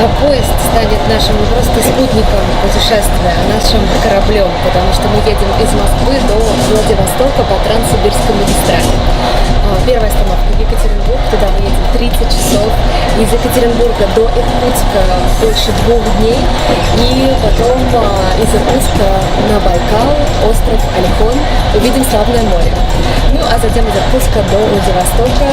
Поезд станет нашим не просто спутником путешествия, а нашим кораблем, потому что мы едем из Москвы до Владивостока по Транссибирской магистрали. Первая остановка Екатеринбург, туда мы едем 30 часов. Из Екатеринбурга до Иркутска больше 2 дней. И потом из Иркутска на Байкал, остров Ольхон, увидим Славное море. Ну а затем из Иркутска до Владивостока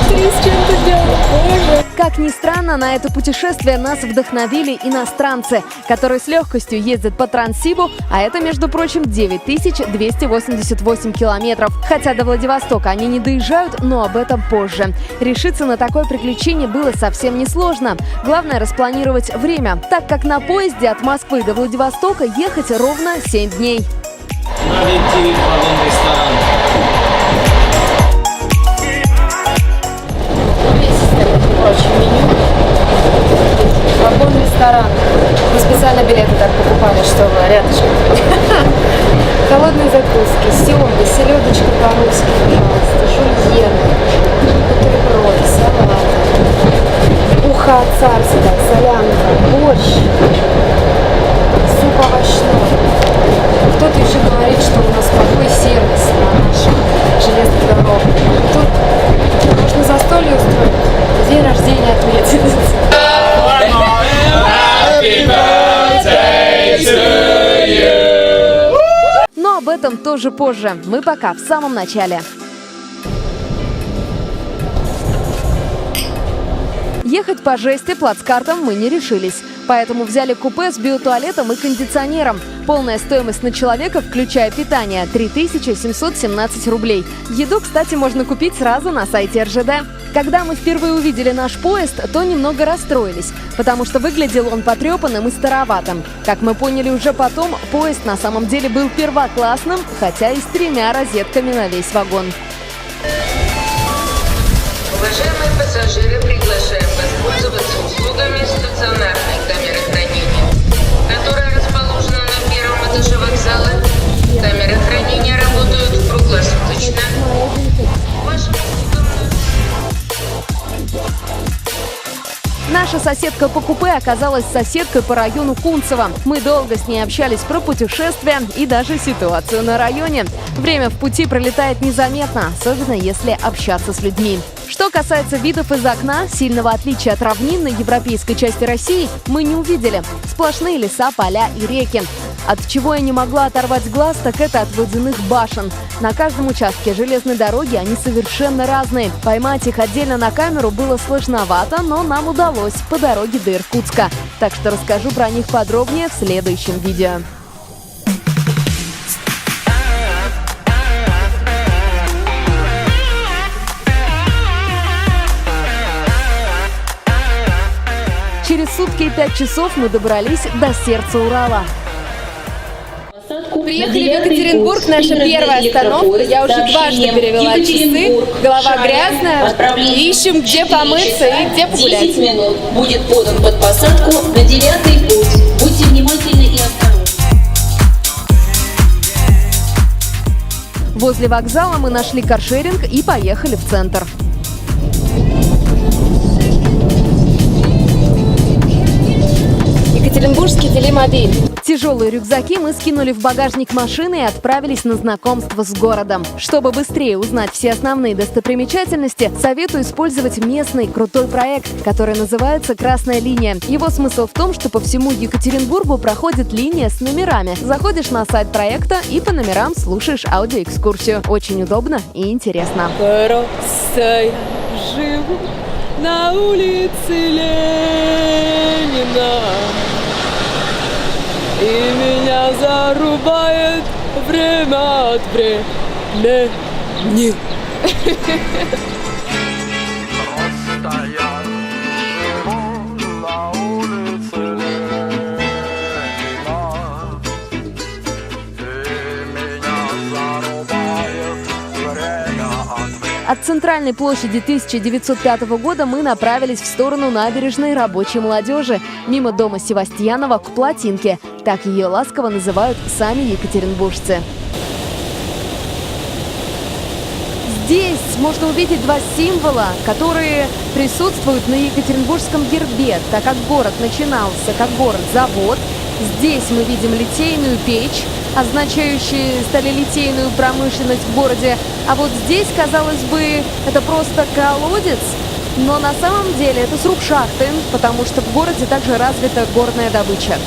3 с чем-то дня. Боже! Как ни странно, на это путешествие нас вдохновили иностранцы, которые с легкостью ездят по Транссибу, а это, между прочим, 9288 километров. Хотя до Владивостока они не доезжают, но об этом позже. Решиться на такое приключение было совсем несложно. Главное — распланировать время, так как на поезде от Москвы до Владивостока ехать ровно 7 дней. Прочее меню. Вагон-ресторан. Мы специально билеты так покупали, чтобы рядышком. Холодные закуски, семга, селедочка по-русски, пожалуйста, жульены, бутерброд, салат, уха царская, солянка, борщ, суп овощной. Кто-то еще говорит, что у нас плохой сервис на наших железных дорогах. Тут можно застолье устроить, день рождения отметить. Но об этом тоже позже. Мы пока в самом начале. Ехать по жести плацкартом мы не решились. Поэтому взяли купе с биотуалетом и кондиционером. Полная стоимость на человека, включая питание, 3717 рублей. Еду, кстати, можно купить сразу на сайте РЖД. Когда мы впервые увидели наш поезд, то немного расстроились, потому что выглядел он потрепанным и староватым. Как мы поняли уже потом, поезд на самом деле был первоклассным, хотя и с 3 розетками на весь вагон. Уважаемые пассажиры, приглашаем воспользоваться услугами стационарной камеры хранения, которая расположена на 1-м этаже вокзала. Камеры хранения работают круглосуточно. Вашим услугам... Наша соседка по купе оказалась соседкой по району Кунцево. Мы долго с ней общались про путешествия и даже ситуацию на районе. Время в пути пролетает незаметно, особенно если общаться с людьми. Что касается видов из окна, сильного отличия от равнинной европейской части России мы не увидели. Сплошные леса, поля и реки. От чего я не могла оторвать глаз, так это от водяных башен. На каждом участке железной дороги они совершенно разные. Поймать их отдельно на камеру было сложновато, но нам удалось по дороге до Иркутска. Так что расскажу про них подробнее в следующем видео. Через сутки и 5 часов мы добрались до сердца Урала. Приехали в Екатеринбург, наша первая остановка. Я уже дважды перевела часы, голова грязная. Ищем, где помыться и где погулять. 10 минут будет подан под посадку на 9-й путь. Будьте внимательны и осторожны. Возле вокзала мы нашли каршеринг и поехали в центр. Екатеринбургский телемобиль. Тяжелые рюкзаки мы скинули в багажник машины и отправились на знакомство с городом. Чтобы быстрее узнать все основные достопримечательности, советую использовать местный крутой проект, который называется «Красная линия». Его смысл в том, что по всему Екатеринбургу проходит линия с номерами. Заходишь на сайт проекта и по номерам слушаешь аудиоэкскурсию. Очень удобно и интересно. Просто я живу на улице Ленина, и меня зарубает время от времени. Просто я живу на улице Ленина, и меня зарубает время от времени. От центральной площади 1905 года мы направились в сторону набережной рабочей молодежи, мимо дома Севастьянова к Плотинке. Так ее ласково называют сами екатеринбуржцы. Здесь можно увидеть два символа, которые присутствуют на Екатеринбургском гербе, так как город начинался как город-завод. Здесь мы видим литейную печь, означающую сталелитейную промышленность в городе. А вот здесь, казалось бы, это просто колодец, но на самом деле это сруб шахты, потому что в городе также развита горная добыча.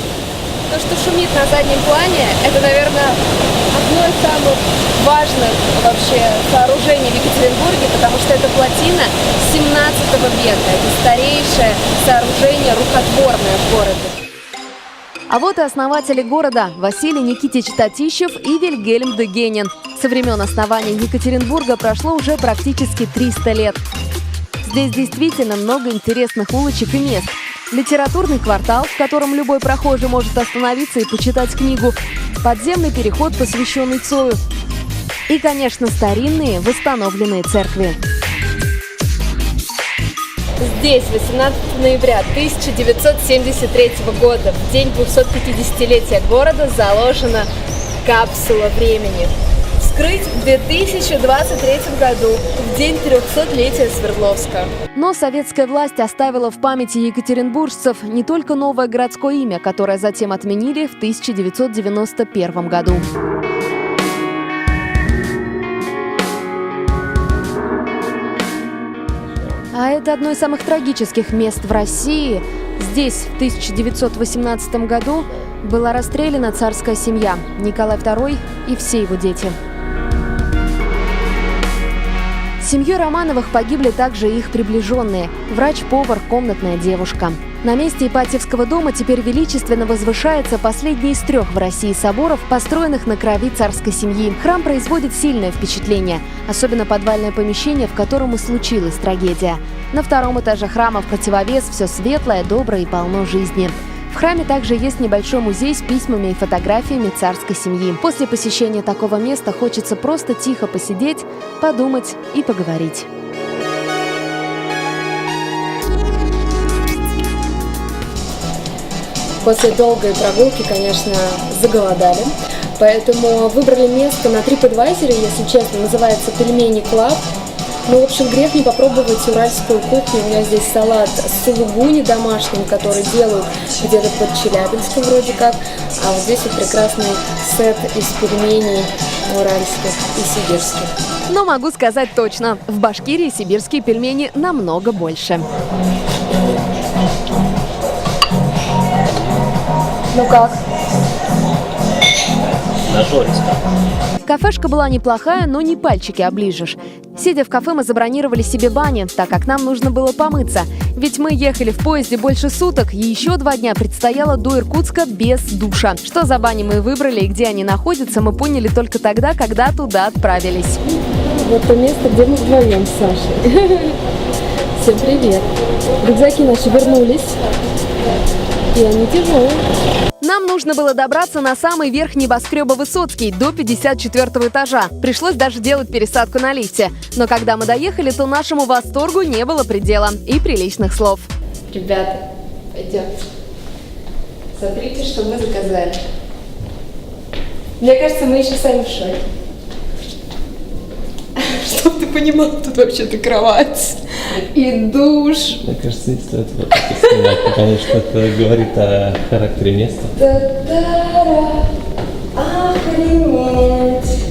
То, что шумит на заднем плане, это, наверное, одно из самых важных вообще сооружений в Екатеринбурге, потому что это плотина 17 века. Это старейшее сооружение рукотворное в городе. А вот и основатели города Василий Никитич Татищев и Вильгельм Дегенин. Со времен основания Екатеринбурга прошло уже практически 300 лет. Здесь действительно много интересных улочек и мест. Литературный квартал, в котором любой прохожий может остановиться и почитать книгу. Подземный переход, посвященный Цою. И, конечно, старинные восстановленные церкви. Здесь 18 ноября 1973 года, в день 250-летия города, заложена капсула времени. Вскрыть в 2023 году, в день 300-летия Свердловска. Но советская власть оставила в памяти екатеринбуржцев не только новое городское имя, которое затем отменили в 1991 году. А это одно из самых трагических мест в России. Здесь в 1918 году была расстреляна царская семья Николай II и все его дети. Семьей Романовых погибли также их приближенные – врач-повар, комнатная девушка. На месте Ипатьевского дома теперь величественно возвышается последний из 3 в России соборов, построенных на крови царской семьи. Храм производит сильное впечатление, особенно подвальное помещение, в котором и случилась трагедия. На 2-м этаже храма в противовес все светлое, доброе и полно жизни. В храме также есть небольшой музей с письмами и фотографиями царской семьи. После посещения такого места хочется просто тихо посидеть, подумать и поговорить. После долгой прогулки, конечно, заголодали, поэтому выбрали место на TripAdvisor, если честно, называется «Пельмени Клаб». Ну, в общем, грех не попробовать уральскую кухню. У меня здесь салат с сулугуни домашним, который делают где-то под Челябинском вроде как. А вот здесь вот прекрасный сет из пельменей уральских и сибирских. Но могу сказать точно, в Башкирии сибирские пельмени намного больше. Ну как? Нажористо. Кафешка была неплохая, но не пальчики оближешь. Сидя в кафе, мы забронировали себе бани, так как нам нужно было помыться. Ведь мы ехали в поезде больше суток, и еще 2 дня предстояло до Иркутска без душа. Что за бани мы выбрали и где они находятся, мы поняли только тогда, когда туда отправились. Вот то место, где мы вдвоем с Сашей. Всем привет. Рюкзаки наши вернулись, и они тяжелые. Нам нужно было добраться на самый верх небоскреба Высоцкий, до 54-го этажа. Пришлось даже делать пересадку на лифте. Но когда мы доехали, то нашему восторгу не было предела и приличных слов. Ребята, пойдемте. Смотрите, что мы заказали. Мне кажется, мы еще сами в шоке. Чтоб ты понимал, тут вообще-то кровать и душ. Мне кажется, не стоит вот это снимать, потому что это говорит о характере места. Та-та-ра, охренеть.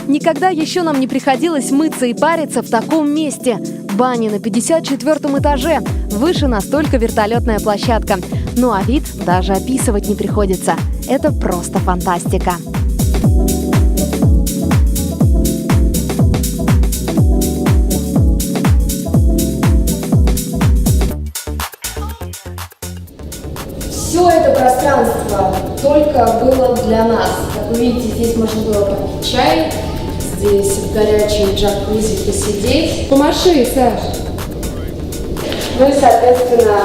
Никогда еще нам не приходилось мыться и париться в таком месте. Бани на 54-м этаже. Выше настолько вертолетная площадка. Ну а вид даже описывать не приходится. Это просто фантастика. Все это пространство только было для нас. Как вы видите, здесь можно было попить чай, здесь в горячем джакузи посидеть. Помаши, Саш. Ну и, соответственно,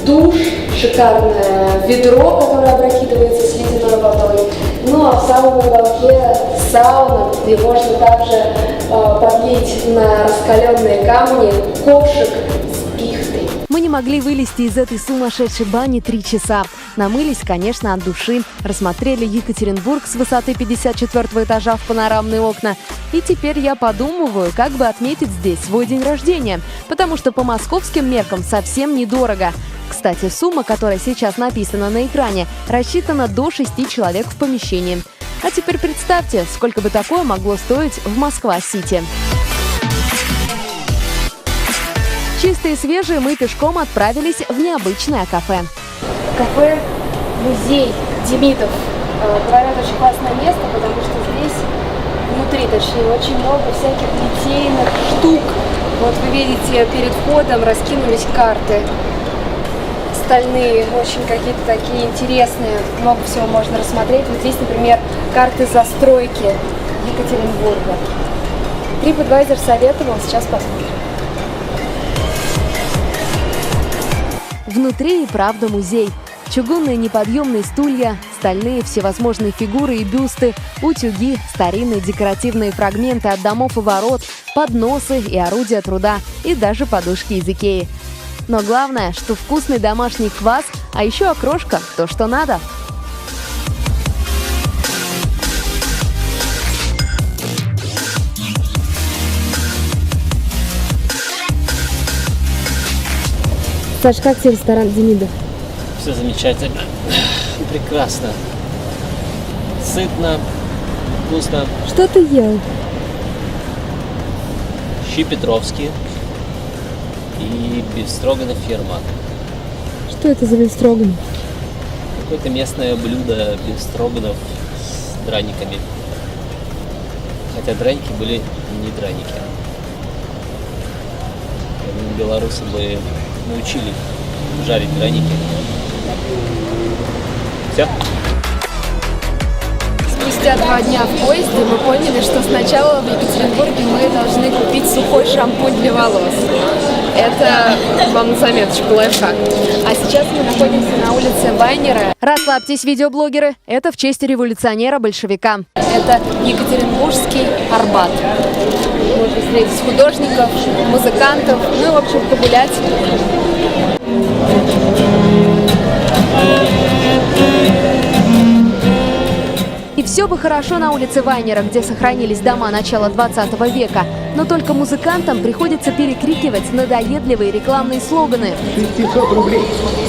душ, шикарное ведро, которое опрокидывается с ледяной водой. Ну а в самом уголке сауна, где можно также подлить на раскаленные камни ковшик с пихтой. Мы не могли вылезти из этой сумасшедшей бани 3 часа. Намылись, конечно, от души, рассмотрели Екатеринбург с высоты 54-го этажа в панорамные окна. И теперь я подумываю, как бы отметить здесь свой день рождения, потому что по московским меркам совсем недорого. Кстати, сумма, которая сейчас написана на экране, рассчитана до 6 человек в помещении. А теперь представьте, сколько бы такое могло стоить в Москва-Сити. Чистые и свежие мы пешком отправились в необычное кафе. Кафе «Музей Демидов». Говорят, очень классное место, потому что здесь, внутри точнее, очень много всяких литейных штук. Вот вы видите, перед входом раскинулись карты стальные, очень какие-то такие интересные. Много всего можно рассмотреть. Вот здесь, например, карты застройки Екатеринбурга. TripAdvisor советовал, сейчас посмотрим. Внутри и правда музей. Чугунные неподъемные стулья, стальные всевозможные фигуры и бюсты, утюги, старинные декоративные фрагменты от домов и ворот, подносы и орудия труда, и даже подушки из Икеи. Но главное, что вкусный домашний квас, а еще окрошка – то, что надо. Саш, как тебе ресторан Демидов? Все замечательно. Прекрасно. Сытно, вкусно. Что ты ел? Щи Петровские и бефстроганов Ферман. Что это за бефстроганов? Какое-то местное блюдо бефстроганов с драниками. Хотя драники были не драники. Белорусы бы научили жарить драники. Все. Спустя 2 дня в поезде мы поняли, что сначала в Екатеринбурге мы должны купить сухой шампунь для волос. Это вам на заметочку, лайфхак. А сейчас мы находимся на улице Вайнера. Расслабьтесь, видеоблогеры, это в честь революционера-большевика. Это Екатеринбургский Арбат. Можно встретить художников, музыкантов, ну и, в общем, погулять. И все бы хорошо на улице Вайнера, где сохранились дома начала 20 века, но только музыкантам приходится перекрикивать надоедливые рекламные слоганы. 600 рублей.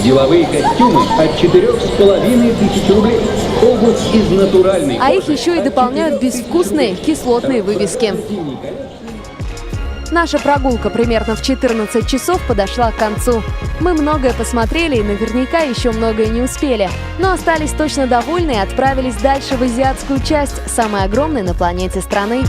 Деловые костюмы от 4500 рублей. Обувь из натуральной А их кожи еще и от дополняют 4000 безвкусные кислотные вывески. Наша прогулка примерно в 14 часов подошла к концу. Мы многое посмотрели и наверняка еще многое не успели. Но остались точно довольны и отправились дальше в азиатскую часть, самой огромной на планете страны.